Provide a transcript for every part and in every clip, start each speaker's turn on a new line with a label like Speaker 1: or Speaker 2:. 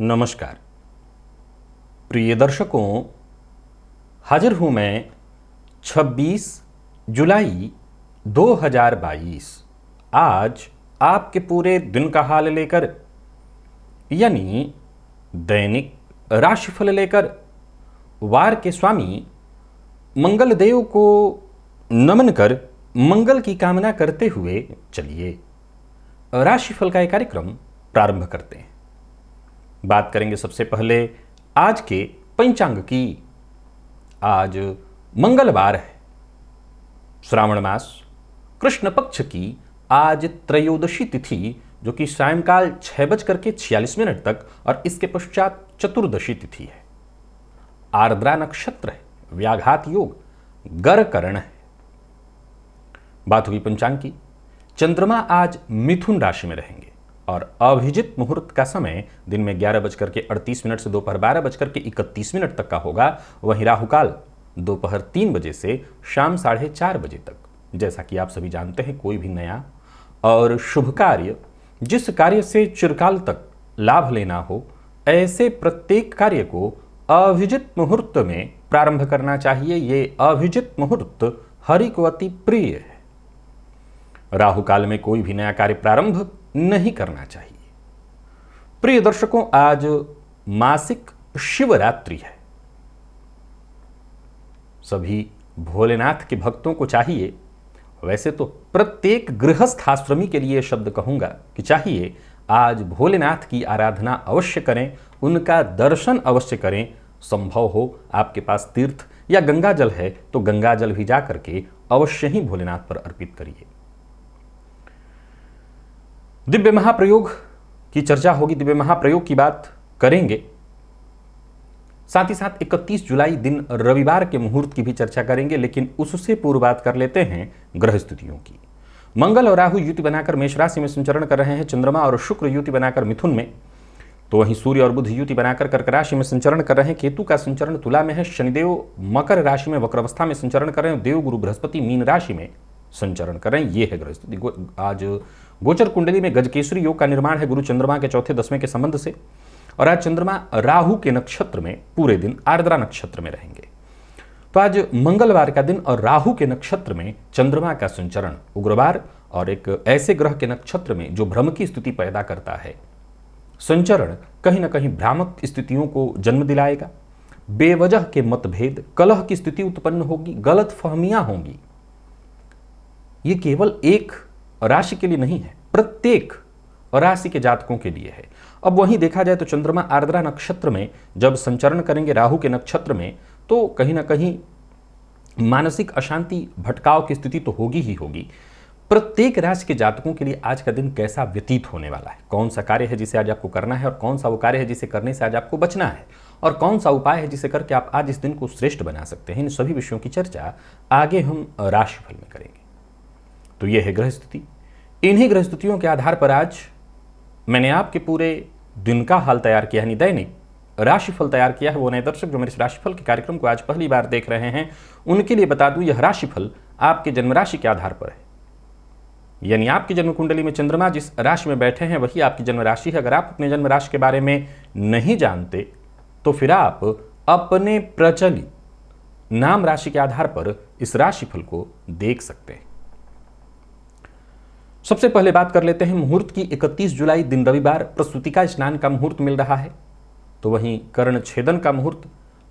Speaker 1: नमस्कार प्रिय दर्शकों, हाजिर हूं मैं 26 जुलाई 2022 आज आपके पूरे दिन का हाल लेकर, यानी दैनिक राशिफल लेकर वार के स्वामी मंगल देव को नमन कर मंगल की कामना करते हुए चलिए राशिफल का एक कार्यक्रम प्रारंभ करते हैं। बात करेंगे सबसे पहले आज के पंचांग की। आज मंगलवार है, श्रावण मास कृष्ण पक्ष की आज त्रयोदशी तिथि, जो कि सायंकाल 6:46 तक और इसके पश्चात चतुर्दशी तिथि है। आर्द्रा नक्षत्र है, व्याघात योग, गर करण है। बात हुई पंचांग की। चंद्रमा आज मिथुन राशि में रहेंगे और अभिजित मुहूर्त का समय दिन में 11:38 से दोपहर 12:31 तक का होगा। वहीं राहुकाल दोपहर 3 बजे से शाम 4:30 बजे तक। जैसा कि आप सभी जानते हैं, कोई भी नया और शुभ कार्य, जिस कार्य से चिरकाल तक लाभ लेना हो, ऐसे प्रत्येक कार्य को अभिजित मुहूर्त में प्रारंभ करना चाहिए। ये अभिजित मुहूर्त हरि को अति प्रिय है। राहुकाल में कोई भी नया कार्य प्रारंभ नहीं करना चाहिए। प्रिय दर्शकों, आज मासिक शिवरात्रि है। सभी भोलेनाथ के भक्तों को चाहिए, वैसे तो प्रत्येक गृहस्थ आश्रमी के लिए शब्द कहूंगा कि चाहिए आज भोलेनाथ की आराधना अवश्य करें, उनका दर्शन अवश्य करें। संभव हो आपके पास तीर्थ या गंगा जल है तो गंगा जल भी जा करके अवश्य ही भोलेनाथ पर अर्पित करिए। दिव्य महाप्रयोग की चर्चा होगी, दिव्य महाप्रयोग की बात करेंगे। साथ ही साथ 31 जुलाई दिन रविवार के मुहूर्त की भी चर्चा करेंगे, लेकिन उससे पूर्व बात कर लेते हैं ग्रह स्थितियों की। मंगल और राहु युति बनाकर मेष राशि में संचरण कर रहे हैं। चंद्रमा और शुक्र युति बनाकर मिथुन में, तो वहीं सूर्य और बुध युति बनाकर कर्क राशि में संचरण कर रहे हैं। केतु का संचरण तुला में है। शनिदेव मकर राशि में वक्रावस्था में संचरण कर रहे हैं। देव गुरु बृहस्पति मीन राशि में संचरण कर रहे हैं। ये है ग्रह स्थिति। आज गोचर कुंडली में गजकेसरी योग का निर्माण है गुरु चंद्रमा के चौथे 10वें के संबंध से, और आज चंद्रमा राहु के नक्षत्र में पूरे दिन आर्द्रा नक्षत्र में रहेंगे। तो आज मंगलवार का दिन और राहु के नक्षत्र में चंद्रमा का संचरण उग्रवार और एक ऐसे ग्रह के नक्षत्र में जो भ्रम की स्थिति पैदा करता है, संचरण कहीं ना कहीं भ्रामक स्थितियों को जन्म दिलाएगा। बेवजह के मतभेद, कलह की स्थिति उत्पन्न होगी, गलत फहमियां होंगी। ये केवल एक राशि के लिए नहीं है, प्रत्येक राशि के जातकों के लिए है। अब वहीं देखा जाए तो चंद्रमा आर्द्रा नक्षत्र में जब संचरण करेंगे राहु के नक्षत्र में, तो कहीं ना कहीं मानसिक अशांति, भटकाव की स्थिति तो होगी ही होगी। प्रत्येक राशि के जातकों के लिए आज का दिन कैसा व्यतीत होने वाला है, कौन सा कार्य है जिसे आज आपको करना है और कौन सा वो कार्य है जिसे करने से आज आपको बचना है, और कौन सा उपाय है जिसे करके आप आज इस दिन को श्रेष्ठ बना सकते हैं, इन सभी विषयों की चर्चा आगे हम राशिफल में करेंगे। तो यह है ग्रह स्थिति। इन्हीं ग्रह स्थितियों के आधार पर आज मैंने आपके पूरे दिन का हाल तैयार किया, यानी दैनिक राशिफल तैयार किया है। वो नए दर्शक जो मेरे इस राशिफल के कार्यक्रम को आज पहली बार देख रहे हैं, उनके लिए बता दूं, यह राशिफल आपके जन्म राशि के आधार पर है। यानी आपकी जन्म कुंडली में चंद्रमा जिस राशि में बैठे हैं वही आपकी जन्म राशि है। अगर आप अपने जन्म राशि के बारे में नहीं जानते तो फिर आप अपने प्रचलित नाम राशि के आधार पर इस राशिफल को देख सकते हैं। सबसे पहले बात कर लेते हैं मुहूर्त की। 31 जुलाई दिन रविवार प्रसूतिका स्नान का मुहूर्त मिल रहा है। तो वहीं कर्ण छेदन का मुहूर्त,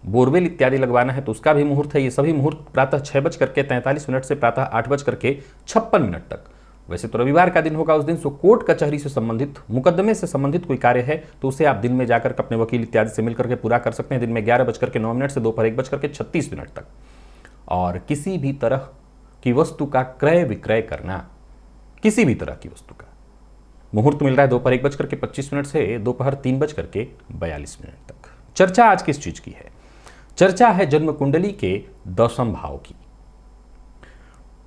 Speaker 1: बोरवेल इत्यादि लगवाना है तो उसका भी मुहूर्त है। ये सभी मुहूर्त प्रातः 6:43 से प्रातः 8:56 तक। वैसे तो रविवार का दिन होगा, उस दिन सो कोर्ट कचहरी से संबंधित, मुकदमे से संबंधित कोई कार्य है तो उसे आप दिन में जाकर अपने वकील इत्यादि से मिलकर के पूरा कर सकते हैं। दिन में 11:09 से दोपहर 1:36 तक। और किसी भी तरह की वस्तु का क्रय विक्रय करना, किसी भी तरह की वस्तु का, मुहूर्त मिल रहा है दोपहर 1:25 से दोपहर 3:42 तक। चर्चा आज किस चीज की है? चर्चा है जन्म कुंडली के 10वें भाव की।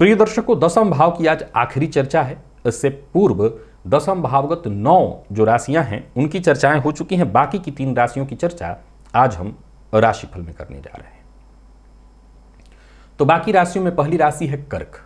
Speaker 1: प्रिय दर्शकों, 10वें भाव की आज आखिरी चर्चा है। इससे पूर्व 10वें भावगत 9 जो राशियां हैं उनकी चर्चाएं हो चुकी हैं। बाकी की 3 राशियों की चर्चा आज हम राशिफल में करने जा रहे हैं। तो बाकी राशियों में पहली राशि है कर्क।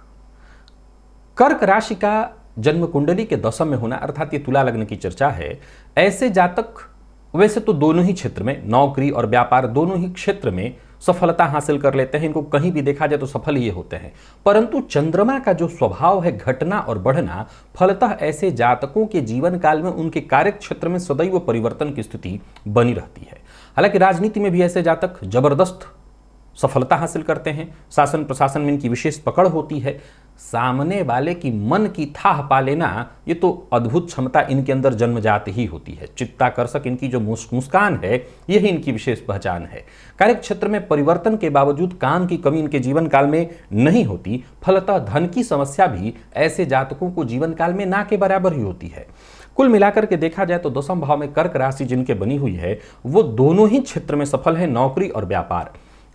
Speaker 1: कर्क राशि का जन्म कुंडली के 10वें में होना, अर्थात ये तुला लग्न की चर्चा है। ऐसे जातक वैसे तो दोनों ही क्षेत्र में, नौकरी और व्यापार दोनों ही क्षेत्र में सफलता हासिल कर लेते हैं। इनको कहीं भी देखा जाए तो सफल ही होते हैं। परंतु चंद्रमा का जो स्वभाव है घटना और बढ़ना, फलतः ऐसे जातकों के जीवन काल में उनके कार्य क्षेत्र में सदैव परिवर्तन की स्थिति बनी रहती है। हालांकि राजनीति में भी ऐसे जातक जबरदस्त सफलता हासिल करते हैं। शासन प्रशासन में इनकी विशेष पकड़ होती है। सामने वाले की मन की थाह पा लेना, ये तो अद्भुत क्षमता इनके अंदर जन्मजात ही होती है। चित्ताकर्षक इनकी जो मुस्कान है, यही इनकी विशेष पहचान है। कार्य क्षेत्र में परिवर्तन के बावजूद काम की कमी इनके जीवन काल में नहीं होती। फलतः धन की समस्या भी ऐसे जातकों को जीवन काल में ना के बराबर ही होती है। कुल मिलाकर के देखा जाए तो 10वें भाव में कर्क राशि जिनके बनी हुई है, वो दोनों ही क्षेत्र में सफल है, नौकरी और व्यापार।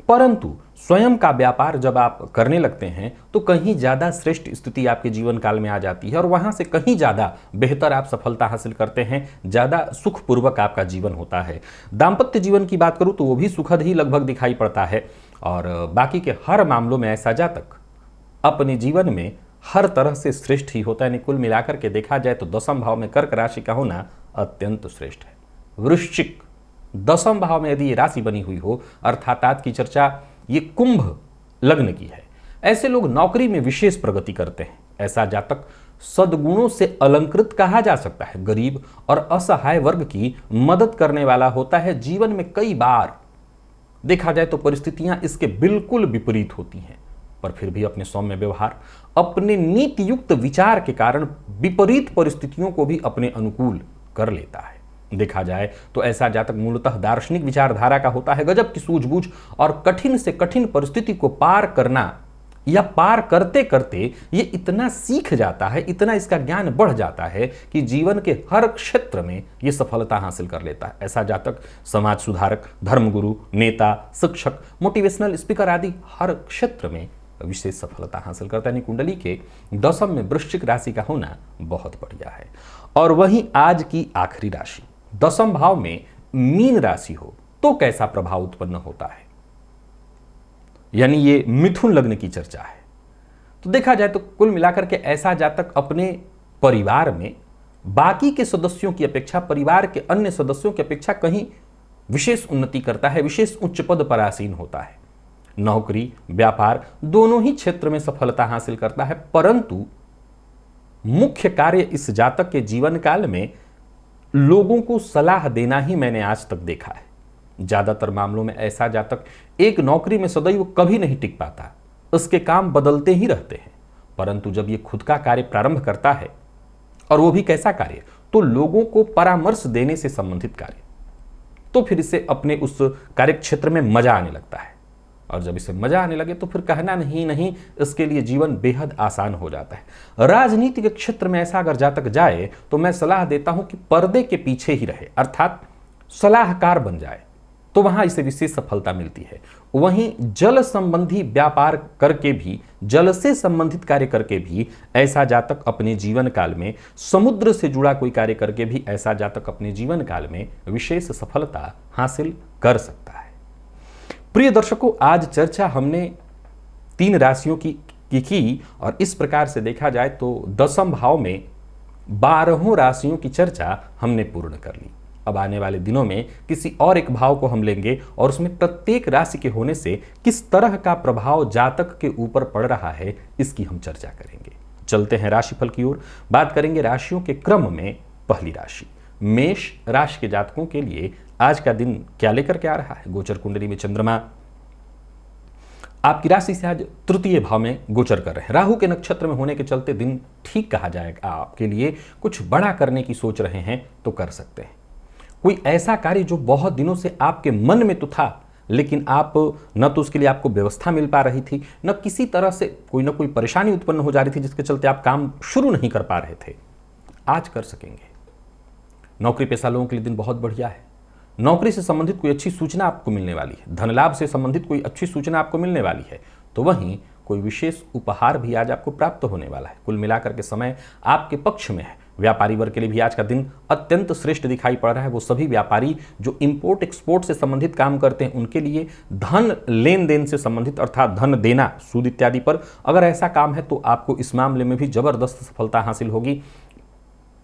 Speaker 1: परंतु स्वयं का व्यापार जब आप करने लगते हैं तो कहीं ज्यादा श्रेष्ठ स्थिति आपके जीवन काल में आ जाती है और वहां से कहीं ज्यादा बेहतर आप सफलता हासिल करते हैं, ज्यादा सुखपूर्वक आपका जीवन होता है। दाम्पत्य जीवन की बात करूं तो वो भी सुखद ही लगभग दिखाई पड़ता है। और बाकी के हर मामलों में ऐसा जातक अपने जीवन में हर तरह से श्रेष्ठ ही होता है। कुल मिलाकर के देखा जाए तो 10वें भाव में कर्क राशि का होना अत्यंत श्रेष्ठ है। वृश्चिक 10वें भाव में यदि ये राशि बनी हुई हो, अर्थात आज की चर्चा ये कुंभ लग्न की है। ऐसे लोग नौकरी में विशेष प्रगति करते हैं। ऐसा जातक सद्गुणों से अलंकृत कहा जा सकता है। गरीब और असहाय वर्ग की मदद करने वाला होता है। जीवन में कई बार देखा जाए तो परिस्थितियां इसके बिल्कुल विपरीत होती हैं, पर फिर भी अपने सौम्य व्यवहार, अपने नीति युक्त विचार के कारण विपरीत परिस्थितियों को भी अपने अनुकूल कर लेता है। देखा जाए तो ऐसा जातक मूलतः दार्शनिक विचारधारा का होता है। गजब की सूझबूझ और कठिन से कठिन परिस्थिति को पार करना या पार करते करते ये इतना सीख जाता है, इतना इसका ज्ञान बढ़ जाता है कि जीवन के हर क्षेत्र में ये सफलता हासिल कर लेता है। ऐसा जातक समाज सुधारक, धर्मगुरु, नेता, शिक्षक, मोटिवेशनल स्पीकर आदि हर क्षेत्र में विशेष सफलता हासिल करता है। कुंडली के 10वें में वृश्चिक राशि का होना बहुत बढ़िया है। और वहीं आज की आखिरी राशि 10वें भाव में मीन राशि हो तो कैसा प्रभाव उत्पन्न होता है, यानी ये मिथुन लग्न की चर्चा है। तो देखा जाए तो कुल मिलाकर के ऐसा जातक अपने परिवार में बाकी के सदस्यों की अपेक्षा, परिवार के अन्य सदस्यों की अपेक्षा कहीं विशेष उन्नति करता है, विशेष उच्च पद पर आसीन होता है। नौकरी व्यापार दोनों ही क्षेत्र में सफलता हासिल करता है। परंतु मुख्य कार्य इस जातक के जीवन काल में लोगों को सलाह देना ही मैंने आज तक देखा है। ज्यादातर मामलों में ऐसा जातक एक नौकरी में सदैव कभी नहीं टिक पाता, उसके काम बदलते ही रहते हैं। परंतु जब ये खुद का कार्य प्रारंभ करता है, और वो भी कैसा कार्य, तो लोगों को परामर्श देने से संबंधित कार्य, तो फिर इसे अपने उस कार्य क्षेत्र में मजा आने लगता है। और जब इसे मजा आने लगे तो फिर कहना नहीं, इसके लिए जीवन बेहद आसान हो जाता है। राजनीति के क्षेत्र में ऐसा अगर जातक जाए तो मैं सलाह देता हूं कि पर्दे के पीछे ही रहे, अर्थात सलाहकार बन जाए, तो वहां इसे विशेष सफलता मिलती है। वहीं जल संबंधी व्यापार करके भी, जल से संबंधित कार्य करके भी ऐसा जातक अपने जीवन काल में, समुद्र से जुड़ा कोई कार्य करके भी ऐसा जातक अपने जीवन काल में विशेष सफलता हासिल कर सकता है। प्रिय दर्शकों, आज चर्चा हमने 3 राशियों की और इस प्रकार से देखा जाए तो 10वें भाव में 12 राशियों की चर्चा हमने पूर्ण कर ली। अब आने वाले दिनों में किसी और एक भाव को हम लेंगे और उसमें प्रत्येक राशि के होने से किस तरह का प्रभाव जातक के ऊपर पड़ रहा है, इसकी हम चर्चा करेंगे। चलते हैं राशिफल की ओर। बात करेंगे राशियों के क्रम में। पहली राशि मेष राशि के जातकों के लिए आज का दिन क्या लेकर के आ रहा है। गोचर कुंडली में चंद्रमा आपकी राशि से आज 3य भाव में गोचर कर रहे हैं। राहु के नक्षत्र में होने के चलते दिन ठीक कहा जाएगा। आपके लिए कुछ बड़ा करने की सोच रहे हैं तो कर सकते हैं। कोई ऐसा कार्य जो बहुत दिनों से आपके मन में तो था, लेकिन आप न तो उसके लिए आपको व्यवस्था मिल पा रही थी, न किसी तरह से कोई ना कोई परेशानी उत्पन्न हो जा रही थी, जिसके चलते आप काम शुरू नहीं कर पा रहे थे। आज कर सकेंगे। नौकरी पेशा लोगों के लिए दिन बहुत बढ़िया है। नौकरी से संबंधित कोई अच्छी सूचना आपको मिलने वाली है, धन लाभ से संबंधित कोई अच्छी सूचना आपको मिलने वाली है। तो वहीं कोई विशेष उपहार भी आज आपको प्राप्त होने वाला है। कुल मिलाकर के समय आपके पक्ष में है। व्यापारी वर्ग के लिए भी आज का दिन अत्यंत श्रेष्ठ दिखाई पड़ रहा है। वो सभी व्यापारी जो इंपोर्ट एक्सपोर्ट से संबंधित काम करते हैं उनके लिए धन लेन देन से संबंधित अर्थात धन देना सूद इत्यादि पर अगर ऐसा काम है तो आपको इस मामले में भी जबरदस्त सफलता हासिल होगी।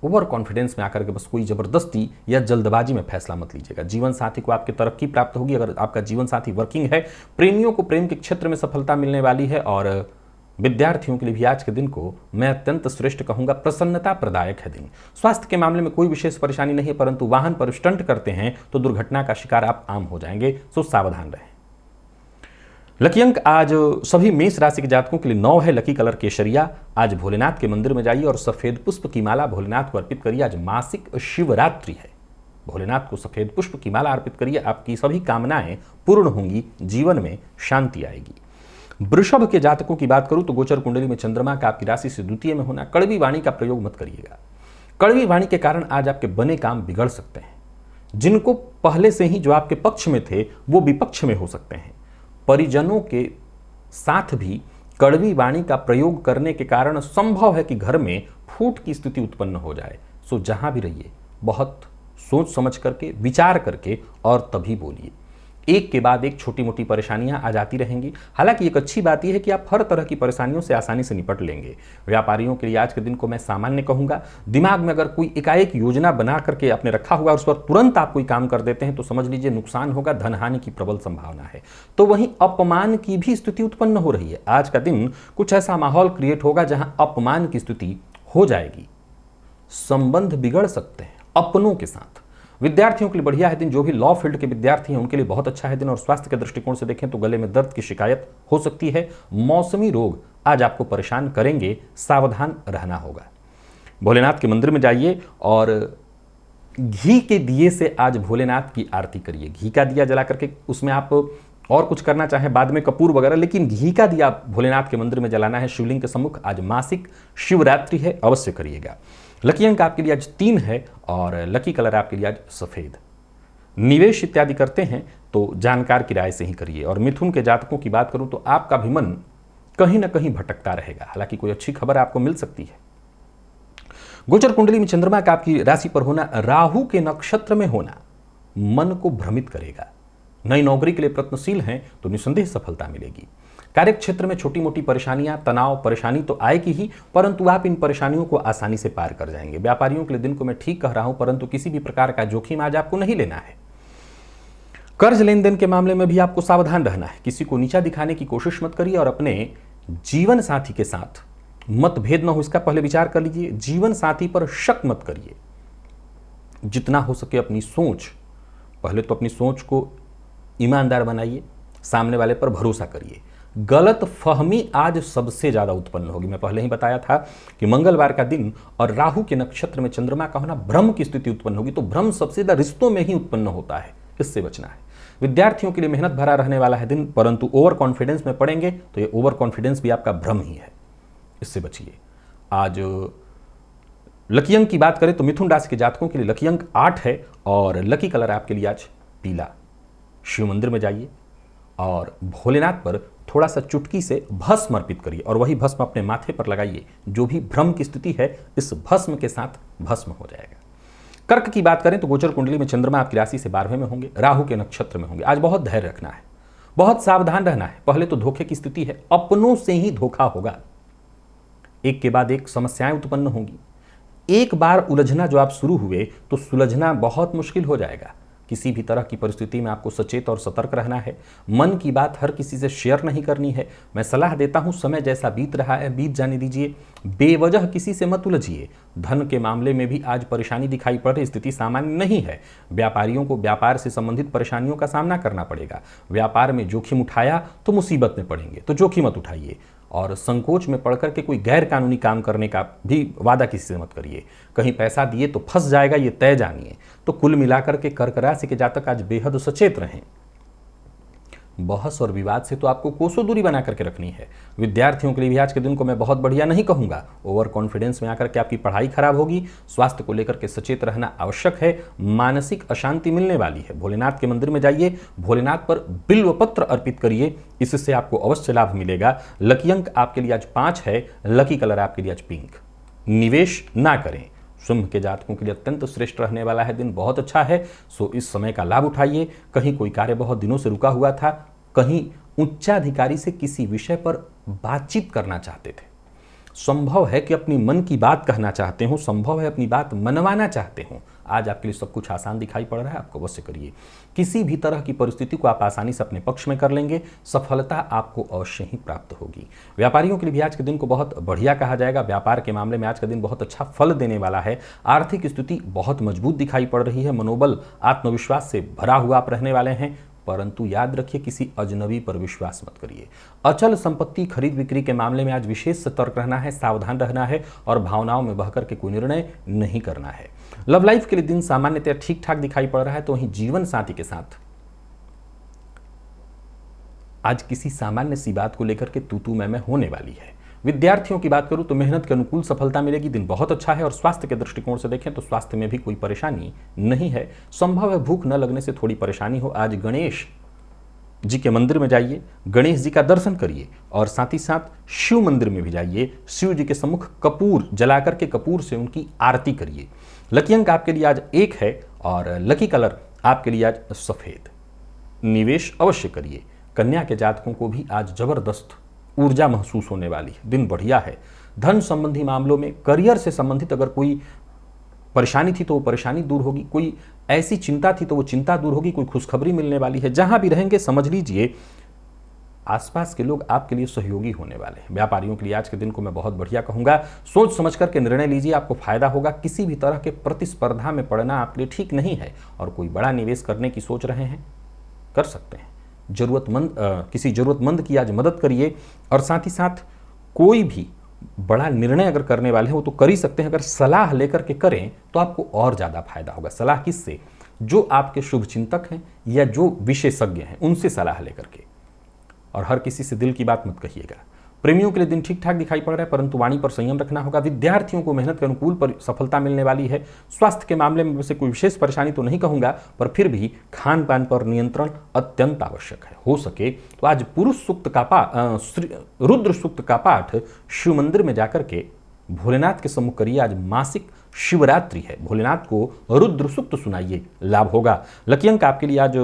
Speaker 1: ओवर कॉन्फिडेंस में आकर के बस कोई जबरदस्ती या जल्दबाजी में फैसला मत लीजिएगा। जीवन साथी को आपकी तरक्की प्राप्त होगी। अगर आपका जीवन साथी वर्किंग है, प्रेमियों को प्रेम के क्षेत्र में सफलता मिलने वाली है। और विद्यार्थियों के लिए भी आज के दिन को मैं अत्यंत श्रेष्ठ कहूंगा, प्रसन्नता प्रदायक है दिन। स्वास्थ्य के मामले में कोई विशेष परेशानी नहीं है, परंतु वाहन पर स्टंट करते हैं तो दुर्घटना का शिकार आप आम हो जाएंगे, सो सावधान रहें। लकी अंक आज सभी मेष राशि के जातकों के लिए 9 है। लकी कलर केसरिया। आज भोलेनाथ के मंदिर में जाइए और सफेद पुष्प की माला भोलेनाथ को अर्पित करिए। आज मासिक शिवरात्रि है। भोलेनाथ को सफेद पुष्प की माला अर्पित करिए, आपकी सभी कामनाएं पूर्ण होंगी, जीवन में शांति आएगी। वृषभ के जातकों की बात करूं तो गोचर कुंडली में चंद्रमा का आपकी राशि से द्वितीय में होना। कड़वी वाणी का प्रयोग मत करिएगा। कड़वी वाणी के कारण आज आपके बने काम बिगड़ सकते हैं। जिनको पहले से ही जो आपके पक्ष में थे वो विपक्ष में हो सकते हैं। परिजनों के साथ भी कड़वी वाणी का प्रयोग करने के कारण संभव है कि घर में फूट की स्थिति उत्पन्न हो जाए। सो जहां भी रहिए बहुत सोच समझ करके, विचार करके और तभी बोलिए। एक के बाद एक छोटी मोटी परेशानियां आ जाती रहेंगी। हालांकि एक अच्छी बात यह है कि आप हर तरह की परेशानियों से आसानी से निपट लेंगे। व्यापारियों के लिए आज के दिन को मैं सामान्य कहूंगा। दिमाग में अगर कोई एकाएक योजना बना करके आपने रखा हुआ और उस पर तुरंत आप कोई काम कर देते हैं तो समझ लीजिए नुकसान होगा, धनहानि की प्रबल संभावना है। तो वहीं अपमान की भी स्थिति उत्पन्न हो रही है। आज का दिन कुछ ऐसा माहौल क्रिएट होगा जहां अपमान की स्थिति हो जाएगी। संबंध बिगड़ सकते हैं अपनों के साथ। विद्यार्थियों के लिए बढ़िया है दिन। जो भी लॉ फील्ड के विद्यार्थी हैं उनके लिए बहुत अच्छा है दिन। और स्वास्थ्य के दृष्टिकोण से देखें तो गले में दर्द की शिकायत हो सकती है। मौसमी रोग आज आपको परेशान करेंगे, सावधान रहना होगा। भोलेनाथ के मंदिर में जाइए और घी के दिए से आज भोलेनाथ की आरती करिए। घी का दिया जला करके उसमें आप और कुछ करना चाहें बाद में कपूर वगैरह, लेकिन घी का दिया भोलेनाथ के मंदिर में जलाना है शिवलिंग के सम्मुख। आज मासिक शिवरात्रि है, अवश्य करिएगा। लकी अंक आपके लिए आज 3 है और लकी कलर आपके लिए आज सफेद। निवेश इत्यादि करते हैं तो जानकार की राय से ही करिए। और मिथुन के जातकों की बात करूं तो आपका भी मन कहीं ना कहीं भटकता रहेगा। हालांकि कोई अच्छी खबर आपको मिल सकती है। गोचर कुंडली में चंद्रमा का आपकी राशि पर होना, राहु के नक्षत्र में होना मन को भ्रमित करेगा। नई नौकरी के लिए प्रयत्नशील हैं तो निसंदेह सफलता मिलेगी। कार्य क्षेत्र में छोटी मोटी परेशानियां, तनाव, परेशानी तो आएगी ही, परंतु आप इन परेशानियों को आसानी से पार कर जाएंगे। व्यापारियों के लिए दिन को मैं ठीक कह रहा हूं, परंतु किसी भी प्रकार का जोखिम आज आपको नहीं लेना है। कर्ज लेन देन के मामले में भी आपको सावधान रहना है। किसी को नीचा दिखाने की कोशिश मत करिए और अपने जीवन साथी के साथ मतभेद न हो इसका पहले विचार कर लीजिए। जीवन साथी पर शक मत करिए। जितना हो सके अपनी सोच, पहले तो अपनी सोच को ईमानदार बनाइए, सामने वाले पर भरोसा करिए। गलत फहमी आज सबसे ज्यादा उत्पन्न होगी। मैं पहले ही बताया था कि मंगलवार का दिन और राहु के नक्षत्र में चंद्रमा का होना भ्रम की स्थिति उत्पन्न होगी। तो भ्रम सबसे ज्यादा रिश्तों में ही उत्पन्न होता है, इससे बचना है। विद्यार्थियों के लिए मेहनत भरा रहने वाला है दिन, परंतु ओवर कॉन्फिडेंस में पड़ेंगे तो ये ओवर कॉन्फिडेंस भी आपका भ्रम ही है, इससे बचिए। आज लकी अंक की बात करें तो मिथुन राशि के जातकों के लिए लकी अंक 8 है और लकी कलर आपके लिए आज पीला। शिव मंदिर में जाइए और भोलेनाथ पर थोड़ा सा चुटकी से भस्म अर्पित करिए और वही भस्म अपने माथे पर लगाइए। जो भी भ्रम की स्थिति है इस भस्म के साथ भस्म हो जाएगा। कर्क की बात करें तो गोचर कुंडली में चंद्रमा आपकी राशि से 12वें में होंगे, राहु के नक्षत्र में होंगे। आज बहुत धैर्य रखना है, बहुत सावधान रहना है। पहले तो धोखे की स्थिति है, अपनों से ही धोखा होगा। एक के बाद एक समस्याएं उत्पन्न होंगी। एक बार उलझना जो आप शुरू हुए तो सुलझना बहुत मुश्किल हो जाएगा। किसी भी तरह की परिस्थिति में आपको सचेत और सतर्क रहना है। मन की बात हर किसी से शेयर नहीं करनी है। मैं सलाह देता हूं, समय जैसा बीत रहा है बीत जाने दीजिए। बेवजह किसी से मत उलझिए। धन के मामले में भी आज परेशानी दिखाई पड़ रही, स्थिति सामान्य नहीं है। व्यापारियों को व्यापार से संबंधित परेशानियों का सामना करना पड़ेगा। व्यापार में जोखिम उठाया तो मुसीबत में पड़ेंगे, तो जोखिम मत उठाइए। और संकोच में पड़कर के कोई गैर कानूनी काम करने का भी वादा किसी से मत करिए। कहीं पैसा दिए तो फंस जाएगा, ये तय जानिए। तो कुल मिलाकर के कर्क राशि के जातक आज बेहद सचेत रहें। बहस और विवाद से तो आपको कोसों दूरी बना करके रखनी है। विद्यार्थियों के लिए भी आज के दिन को मैं बहुत बढ़िया नहीं कहूँगा। ओवर कॉन्फिडेंस में आकर के आपकी पढ़ाई खराब होगी। स्वास्थ्य को लेकर के सचेत रहना आवश्यक है। मानसिक अशांति मिलने वाली है। भोलेनाथ के मंदिर में जाइए, भोलेनाथ पर बिल्व पत्र अर्पित करिए, इससे आपको अवश्य लाभ मिलेगा। लकी अंक आपके लिए आज 5 है। लकी कलर आपके लिए आज पिंक। निवेश ना करें। सिंह के जातकों के लिए अत्यंत श्रेष्ठ रहने वाला है दिन, बहुत अच्छा है। सो इस समय का लाभ उठाइए। कहीं कोई कार्य बहुत दिनों से रुका हुआ था, कहीं उच्चाधिकारी से किसी विषय पर बातचीत करना चाहते थे, संभव है कि अपनी मन की बात कहना चाहते हो, संभव है अपनी बात मनवाना चाहते हो, आज आपके लिए सब कुछ आसान दिखाई पड़ रहा है। आपको अवश्य करिए। किसी भी तरह की परिस्थिति को आप आसानी से अपने पक्ष में कर लेंगे। सफलता आपको अवश्य ही प्राप्त होगी। व्यापारियों के लिए भी आज के दिन को बहुत बढ़िया कहा जाएगा। व्यापार के मामले में आज का दिन बहुत अच्छा फल देने वाला है। आर्थिक स्थिति बहुत मजबूत दिखाई पड़ रही है। मनोबल, आत्मविश्वास से भरा हुआ आप रहने वाले हैं। परंतु याद रखिए, किसी अजनबी पर विश्वास मत करिए। अचल संपत्ति खरीद बिक्री के मामले में आज विशेष सतर्क रहना है, सावधान रहना है और भावनाओं में बहकर के कोई निर्णय नहीं करना है। लव लाइफ के लिए दिन सामान्यतः ठीक ठाक दिखाई पड़ रहा है। तो वहीं जीवन साथी के साथ आज किसी सामान्य सी बात को लेकर के तू मैं होने वाली है। विद्यार्थियों की बात करूं तो मेहनत के अनुकूल सफलता मिलेगी। दिन बहुत अच्छा है। और स्वास्थ्य के दृष्टिकोण से देखें तो स्वास्थ्य में भी कोई परेशानी नहीं है। संभव है भूख न लगने से थोड़ी परेशानी हो। आज गणेश जी के मंदिर में जाइए, गणेश जी का दर्शन करिए और साथ ही साथ शिव मंदिर में भी जाइए। शिव जी के सम्मुख कपूर जलाकर के कपूर से उनकी आरती करिए। लकी अंक आपके लिए आज 1 है और लकी कलर आपके लिए आज सफेद। निवेश अवश्य करिए। कन्या के जातकों को भी आज जबरदस्त ऊर्जा महसूस होने वाली है। दिन बढ़िया है। धन संबंधी मामलों में, करियर से संबंधित अगर कोई परेशानी थी तो वो परेशानी दूर होगी। कोई ऐसी चिंता थी तो वो चिंता दूर होगी। कोई खुशखबरी मिलने वाली है। जहां भी रहेंगे समझ लीजिए आसपास के लोग आपके लिए सहयोगी होने वाले हैं। व्यापारियों के लिए आज के दिन को मैं बहुत बढ़िया कहूंगा। सोच समझ करके निर्णय लीजिए, आपको फायदा होगा। किसी भी तरह के प्रतिस्पर्धा में पड़ना आपके लिए ठीक नहीं है। और कोई बड़ा निवेश करने की सोच रहे हैं, कर सकते हैं। किसी जरूरतमंद की आज मदद करिए। और साथ ही साथ कोई भी बड़ा निर्णय अगर करने वाले हो तो कर ही सकते हैं। अगर सलाह लेकर के करें तो आपको और ज़्यादा फायदा होगा। सलाह किससे? जो आपके शुभचिंतक हैं या जो विशेषज्ञ हैं, उनसे सलाह लेकर के। और हर किसी से दिल की बात मत कहिएगा। प्रेमियों के लिए दिन ठीक ठाक दिखाई पड़ रहा है, परंतु वाणी पर संयम रखना होगा। विद्यार्थियों को मेहनत के अनुकूल पर सफलता मिलने वाली है। स्वास्थ्य के मामले में वैसे कोई विशेष परेशानी तो नहीं कहूंगा, पर फिर भी खान पान पर नियंत्रण अत्यंत आवश्यक है। हो सके तो आज पुरुष सूक्त का रुद्र सूक्त का पाठ शिव मंदिर में जाकर के भोलेनाथ के सम्मुख करिए। आज मासिक शिवरात्रि है, भोलेनाथ को रुद्र सूक्त सुनाइए, लाभ होगा। लकी अंक आपके लिए आज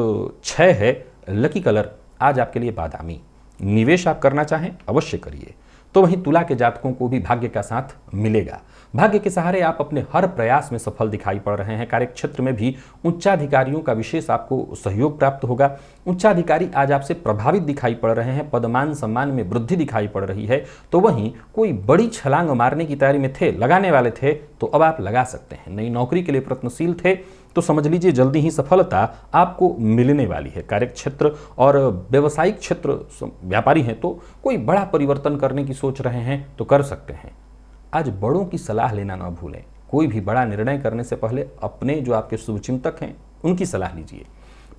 Speaker 1: 6 है। लकी कलर आज आपके लिए बादामी। निवेश आप करना चाहें अवश्य करिए। तो वहीं तुला के जातकों को भी भाग्य का साथ मिलेगा। भाग्य के सहारे आप अपने हर प्रयास में सफल दिखाई पड़ रहे हैं। कार्यक्षेत्र में भी उच्चाधिकारियों का विशेष आपको सहयोग प्राप्त होगा। उच्चाधिकारी आज आपसे प्रभावित दिखाई पड़ रहे हैं। पदमान सम्मान में वृद्धि दिखाई पड़ रही है। तो वहीं कोई बड़ी छलांग मारने की तैयारी में थे, लगाने वाले थे, तो अब आप लगा सकते हैं। नई नौकरी के लिए प्रयत्नशील थे तो समझ लीजिए जल्दी ही सफलता आपको मिलने वाली है। कार्यक्षेत्र और व्यवसायिक क्षेत्र व्यापारी हैं तो कोई बड़ा परिवर्तन करने की सोच रहे हैं तो कर सकते हैं। आज बड़ों की सलाह लेना ना भूलें। कोई भी बड़ा निर्णय करने से पहले अपने जो आपके शुभचिंतक हैं उनकी सलाह लीजिए।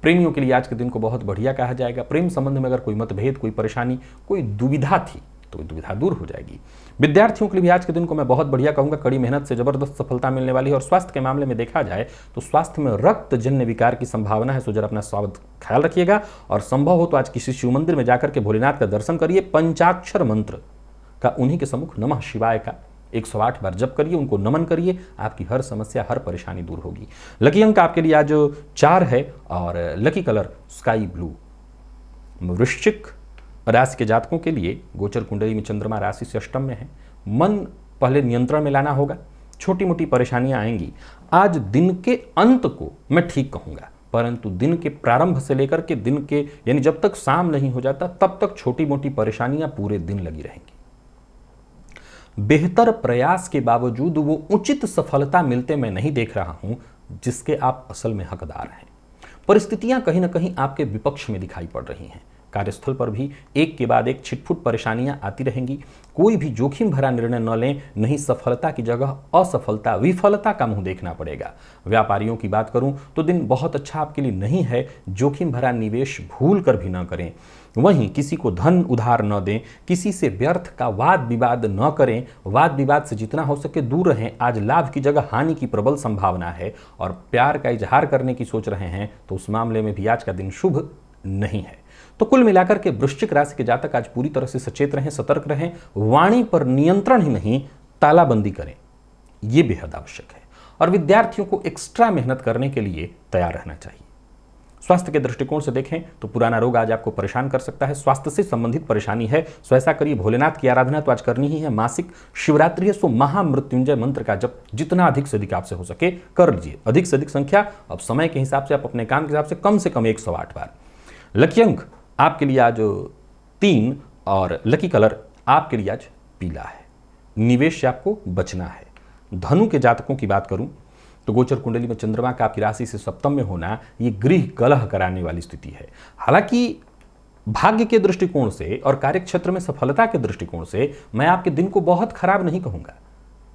Speaker 1: प्रेमियों के लिए आज के दिन को बहुत बढ़िया कहा जाएगा। प्रेम संबंध में अगर कोई मतभेद, कोई परेशानी, कोई दुविधा थी तो दुविधा दूर हो जाएगी। विद्यार्थियों के लिए भी आज के दिन को मैं बहुत बढ़िया कहूंगा। कड़ी मेहनत से जबरदस्त सफलता मिलने वाली है। और स्वास्थ्य के मामले में देखा जाए तो स्वास्थ्य में रक्तजन्य विकार की संभावना है। सो जरा अपना स्वास्थ्य ख्याल रखिएगा। और संभव हो तो आज किसी शिव मंदिर में जाकर के भोलेनाथ का दर्शन करिए। पंचाक्षर मंत्र का उन्हीं के सम्मुख नमः शिवाय का 108 बार जप करिए, उनको नमन करिए। आपकी हर समस्या, हर परेशानी दूर होगी। लकी अंक आपके लिए आज 4 है और लकी कलर स्काई ब्लू। वृश्चिक राशि के जातकों के लिए गोचर कुंडली में चंद्रमा राशि से अष्टम में है। मन पहले नियंत्रण में लाना होगा। छोटी मोटी परेशानियां आएंगी। आज दिन के अंत को मैं ठीक कहूंगा, परंतु दिन के प्रारंभ से लेकर के दिन के यानी जब तक शाम नहीं हो जाता तब तक छोटी मोटी परेशानियां पूरे दिन लगी रहेंगी। बेहतर प्रयास के बावजूद वो उचित सफलता मिलते मैं नहीं देख रहा हूं जिसके आप असल में हकदार हैं। परिस्थितियां कहीं ना कहीं आपके विपक्ष में दिखाई पड़ रही हैं। कार्यस्थल पर भी एक के बाद एक छिटपुट परेशानियां आती रहेंगी। कोई भी जोखिम भरा निर्णय न लें, नहीं सफलता की जगह असफलता, विफलता का मुंह देखना पड़ेगा। व्यापारियों की बात करूं तो दिन बहुत अच्छा आपके लिए नहीं है। जोखिम भरा निवेश भूल कर भी न करें। वहीं किसी को धन उधार न दें, किसी से व्यर्थ का वाद विवाद न करें। वाद विवाद से जितना हो सके दूर रहें। आज लाभ की जगह हानि की प्रबल संभावना है और प्यार का इजहार करने की सोच रहे हैं तो उस मामले में भी आज का दिन शुभ नहीं है। तो कुल मिलाकर के वृश्चिक राशि के जातक आज पूरी तरह से सचेत रहें, सतर्क रहें। वाणी पर नियंत्रण ही नहीं, तालाबंदी करें, यह बेहद आवश्यक है। और विद्यार्थियों को एक्स्ट्रा मेहनत करने के लिए तैयार रहना चाहिए। स्वास्थ्य के दृष्टिकोण से देखें तो पुराना रोग आज आपको परेशान कर सकता है। स्वास्थ्य से संबंधित परेशानी है, सो ऐसा करिए। भोलेनाथ की आराधना तो आज करनी ही है। मासिक शिवरात्रि है, सो महामृत्युंजय मंत्र का जप जितना अधिक से अधिक आपसे हो सके कर लीजिए। अधिक से अधिक संख्या, अब समय के हिसाब से आप अपने काम के हिसाब से कम 108 बार। लकी अंक आपके लिए आज 3 और लकी कलर आपके लिए आज पीला है। निवेश से आपको बचना है। धनु के जातकों की बात करूं तो गोचर कुंडली में चंद्रमा का आपकी राशि से सप्तम में होना ये गृह कलह कराने वाली स्थिति है। हालांकि भाग्य के दृष्टिकोण से और कार्यक्षेत्र में सफलता के दृष्टिकोण से मैं आपके दिन को बहुत खराब नहीं कहूंगा।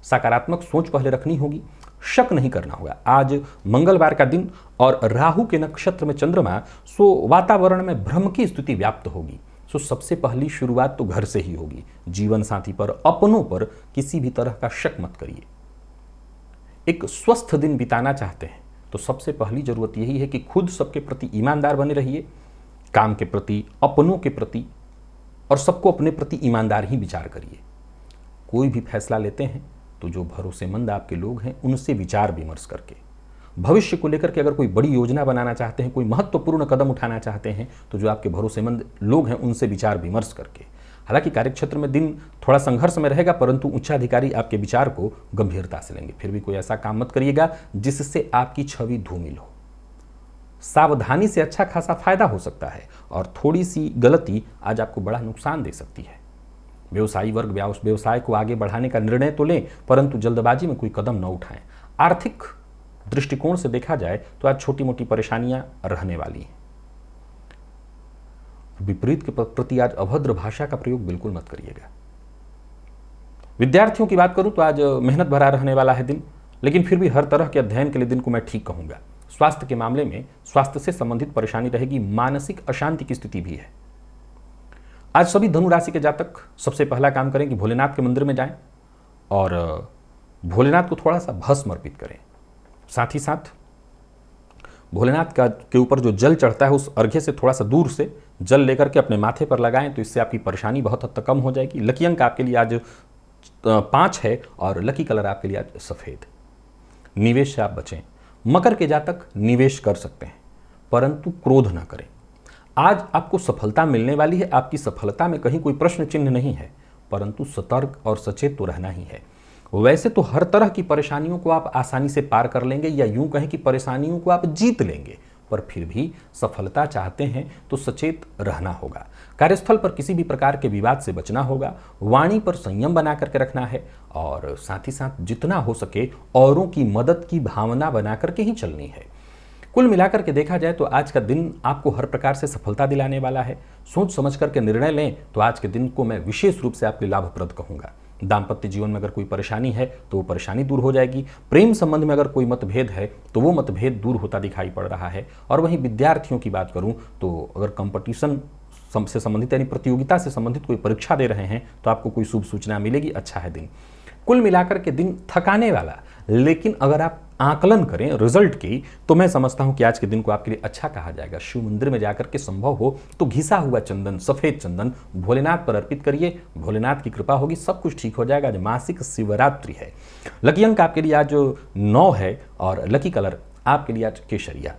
Speaker 1: सकारात्मक सोच पहले रखनी होगी, शक नहीं करना होगा। आज मंगलवार का दिन और राहु के नक्षत्र में चंद्रमा, सो वातावरण में भ्रम की स्थिति व्याप्त होगी। सो सबसे पहली शुरुआत तो घर से ही होगी। जीवन साथी पर, अपनों पर किसी भी तरह का शक मत करिए। एक स्वस्थ दिन बिताना चाहते हैं तो सबसे पहली जरूरत यही है कि खुद सबके प्रति ईमानदार बने रहिए। काम के प्रति, अपनों के प्रति और सबको अपने प्रति ईमानदार ही विचार करिए। कोई भी फैसला लेते हैं तो जो भरोसेमंद आपके लोग हैं उनसे विचार विमर्श करके, भविष्य को लेकर के अगर कोई बड़ी योजना बनाना चाहते हैं, कोई महत्वपूर्ण कदम उठाना चाहते हैं तो जो आपके भरोसेमंद लोग हैं उनसे विचार विमर्श करके। हालांकि कार्यक्षेत्र में दिन थोड़ा संघर्ष में रहेगा, परंतु उच्चाधिकारी आपके विचार को गंभीरता से लेंगे। फिर भी कोई ऐसा काम मत करिएगा जिससे आपकी छवि धूमिल हो। सावधानी से अच्छा खासा फायदा हो सकता है और थोड़ी सी गलती आज आपको बड़ा नुकसान दे सकती है। व्यवसायी वर्ग व्यवसाय को आगे बढ़ाने का निर्णय तो लें, परंतु जल्दबाजी में कोई कदम न उठाएं। आर्थिक दृष्टिकोण से देखा जाए तो आज छोटी मोटी परेशानियां रहने वाली हैं। विपरीत के प्रति आज अभद्र भाषा का प्रयोग बिल्कुल मत करिएगा। विद्यार्थियों की बात करूं तो आज मेहनत भरा रहने वाला है दिन, लेकिन फिर भी हर तरह के अध्ययन के लिए दिन को मैं ठीक कहूंगा। स्वास्थ्य के मामले में स्वास्थ्य से संबंधित परेशानी रहेगी, मानसिक अशांति की स्थिति भी है। आज सभी धनु राशि के जातक सबसे पहला काम करें कि भोलेनाथ के मंदिर में जाएं और भोलेनाथ को थोड़ा सा भस्म अर्पित करें। साथ ही साथ भोलेनाथ के ऊपर जो जल चढ़ता है उस अर्घ्य से थोड़ा सा दूर से जल लेकर के अपने माथे पर लगाएं तो इससे आपकी परेशानी बहुत हद तक कम हो जाएगी। लकी अंक आपके लिए आज 5 है और लकी कलर आपके लिए आज सफेद। निवेश से आप बचें। मकर के जातक निवेश कर सकते हैं परंतु क्रोध ना करें। आज आपको सफलता मिलने वाली है। आपकी सफलता में कहीं कोई प्रश्न चिन्ह नहीं है, परंतु सतर्क और सचेत तो रहना ही है। वैसे तो हर तरह की परेशानियों को आप आसानी से पार कर लेंगे, या यूं कहें कि परेशानियों को आप जीत लेंगे, पर फिर भी सफलता चाहते हैं तो सचेत रहना होगा। कार्यस्थल पर किसी भी प्रकार के विवाद से बचना होगा। वाणी पर संयम बना करके रखना है और साथ ही साथ जितना हो सके औरों की मदद की भावना बना करके ही चलनी है। कुल मिलाकर के देखा जाए तो आज का दिन आपको हर प्रकार से सफलता दिलाने वाला है। सोच समझ करके निर्णय लें तो आज के दिन को मैं विशेष रूप से आपके लाभप्रद कहूंगा। दाम्पत्य जीवन में अगर कोई परेशानी है तो वो परेशानी दूर हो जाएगी। प्रेम संबंध में अगर कोई मतभेद है तो वो मतभेद दूर होता दिखाई पड़ रहा है। और वहीं विद्यार्थियों की बात करूं तो अगर कंपटीशन से संबंधित यानी प्रतियोगिता से संबंधित कोई परीक्षा दे रहे हैं तो आपको कोई शुभ सूचना मिलेगी। अच्छा है दिन। कुल मिलाकर के दिन थकाने वाला, लेकिन अगर आप आकलन करें रिजल्ट की तो मैं समझता हूं कि आज के दिन को आपके लिए अच्छा कहा जाएगा। शिव मंदिर में जाकर के संभव हो तो घिसा हुआ चंदन, सफेद चंदन भोलेनाथ पर अर्पित करिए। भोलेनाथ की कृपा होगी, सब कुछ ठीक हो जाएगा। आज मासिक शिवरात्रि है। लकी अंक आपके लिए आज 9 है और लकी कलर आपके लिए आज केसरिया।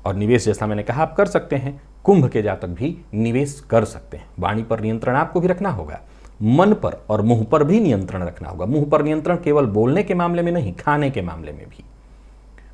Speaker 1: और निवेश जैसा मैंने कहा आप कर सकते हैं। कुंभ के जातक भी निवेश कर सकते हैं। वाणी पर नियंत्रण आपको भी रखना होगा। मन पर और मुंह पर भी नियंत्रण रखना होगा। मुंह पर नियंत्रण केवल बोलने के मामले में नहीं, खाने के मामले में भी।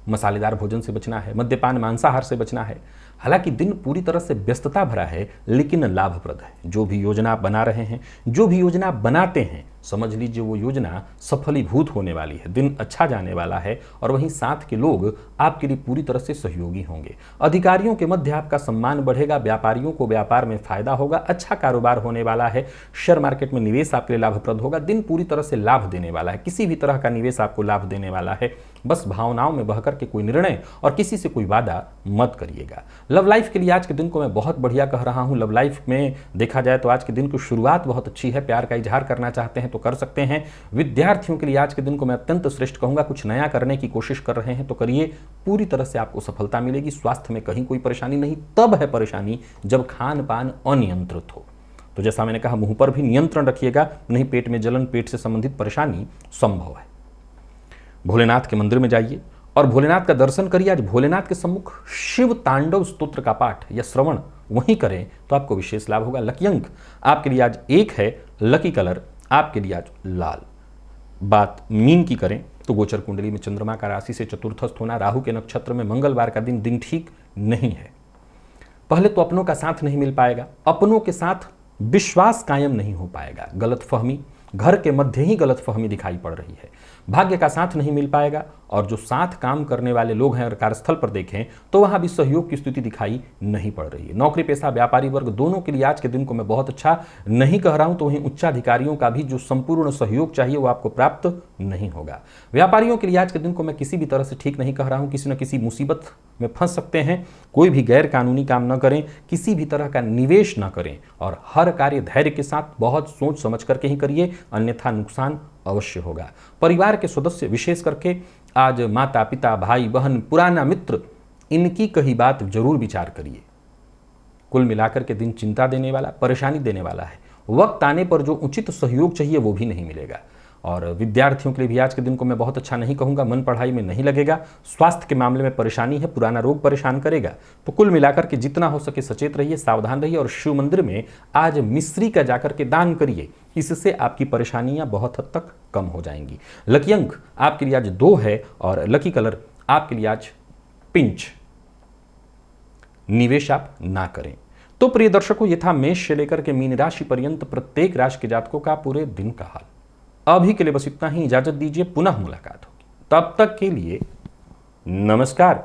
Speaker 1: मसालेदार भोजन से बचना है, मद्यपान मांसाहार से बचना है। हालांकि दिन पूरी तरह से व्यस्तता भरा है लेकिन लाभप्रद है। जो भी योजना आप बना रहे हैं, जो भी योजना आप बनाते हैं, समझ लीजिए वो योजना सफलीभूत होने वाली है, दिन अच्छा जाने वाला है। और वहीं साथ के लोग आपके लिए पूरी तरह से सहयोगी होंगे। अधिकारियों के मध्य आपका सम्मान बढ़ेगा, व्यापारियों को व्यापार में फायदा होगा, अच्छा कारोबार होने वाला है। शेयर मार्केट में निवेश आपके लिए लाभप्रद होगा, दिन पूरी तरह से लाभ देने वाला है, किसी भी तरह का निवेश आपको लाभ देने वाला है। बस भावनाओं में बहकर के कोई निर्णय और किसी से कोई वादा मत करिएगा। लव लाइफ के लिए आज के दिन को मैं बहुत बढ़िया कह रहा हूं। लव लाइफ में देखा जाए तो आज के दिन की शुरुआत बहुत अच्छी है। प्यार का इजहार करना चाहते हैं तो कर सकते हैं। विद्यार्थियों के लिए आज के दिन को मैं अत्यंत श्रेष्ठ कहूंगा। कुछ नया करने की कोशिश कर रहे हैं तो करिए, पूरी तरह से आपको सफलता मिलेगी। स्वास्थ्य में कहीं कोई परेशानी नहीं, तब है परेशानी जब खान पान अनियंत्रित हो। तो जैसा मैंने कहा, मुंह पर भी नियंत्रण रखिएगा, नहीं पेट में जलन, पेट से संबंधित परेशानी संभव है। भोलेनाथ के मंदिर में जाइए और भोलेनाथ का दर्शन करिए। आज भोलेनाथ के सम्मुख शिव तांडव स्तोत्र का पाठ या श्रवण वहीं करें तो आपको विशेष लाभ होगा। लकी अंक आपके लिए आज 1 है, लकी कलर आपके लिए आज लाल। बात मीन की करें तो गोचर कुंडली में चंद्रमा का राशि से चतुर्थस्थ होना, राहु के नक्षत्र में मंगलवार का दिन ठीक नहीं है। पहले तो अपनों का साथ नहीं मिल पाएगा, अपनों के साथ विश्वास कायम नहीं हो पाएगा। गलतफहमी, घर के मध्य ही गलतफहमी दिखाई पड़ रही है। भाग्य का साथ नहीं मिल पाएगा और जो साथ काम करने वाले लोग हैं और कार्यस्थल पर देखें तो वहां भी सहयोग की स्थिति दिखाई नहीं पड़ रही है। नौकरी पेशा व्यापारी वर्ग दोनों के लिए आज के दिन को मैं बहुत अच्छा नहीं कह रहा हूं, तो वहीं उच्चाधिकारियों का भी जो संपूर्ण सहयोग चाहिए वो आपको प्राप्त नहीं होगा। व्यापारियों के लिए आज के दिन को मैं किसी भी तरह से ठीक नहीं कह रहा हूं, किसी न किसी मुसीबत में फंस सकते हैं। कोई भी गैर कानूनी काम न करें, किसी भी तरह का निवेश न करें और हर कार्य धैर्य के साथ बहुत सोच समझ करके ही करिए, अन्यथा नुकसान अवश्य होगा। परिवार के सदस्य विशेष करके आज माता पिता, भाई बहन, पुराना मित्र, इनकी कही बात जरूर विचार करिए। कुल मिलाकर के दिन चिंता देने वाला, परेशानी देने वाला है। वक्त आने पर जो उचित सहयोग चाहिए वो भी नहीं मिलेगा। और विद्यार्थियों के लिए भी आज के दिन को मैं बहुत अच्छा नहीं कहूँगा, मन पढ़ाई में नहीं लगेगा। स्वास्थ्य के मामले में परेशानी है, पुराना रोग परेशान करेगा। तो कुल मिलाकर के जितना हो सके सचेत रहिए, सावधान रहिए और शिव मंदिर में आज मिश्री का जाकर के दान करिए। इससे आपकी परेशानियां बहुत हद तक कम हो जाएंगी। लकी अंक आपके लिए आज 2 है और लकी कलर आपके लिए आज पिंच। निवेश आप ना करें। तो प्रिय दर्शकों, ये था मेष से लेकर के मीन राशि पर्यंत प्रत्येक राशि के जातकों का पूरे दिन का हाल। अभी के लिए बस इतना ही, इजाजत दीजिए, पुनः मुलाकात होगी। तब तक के लिए नमस्कार।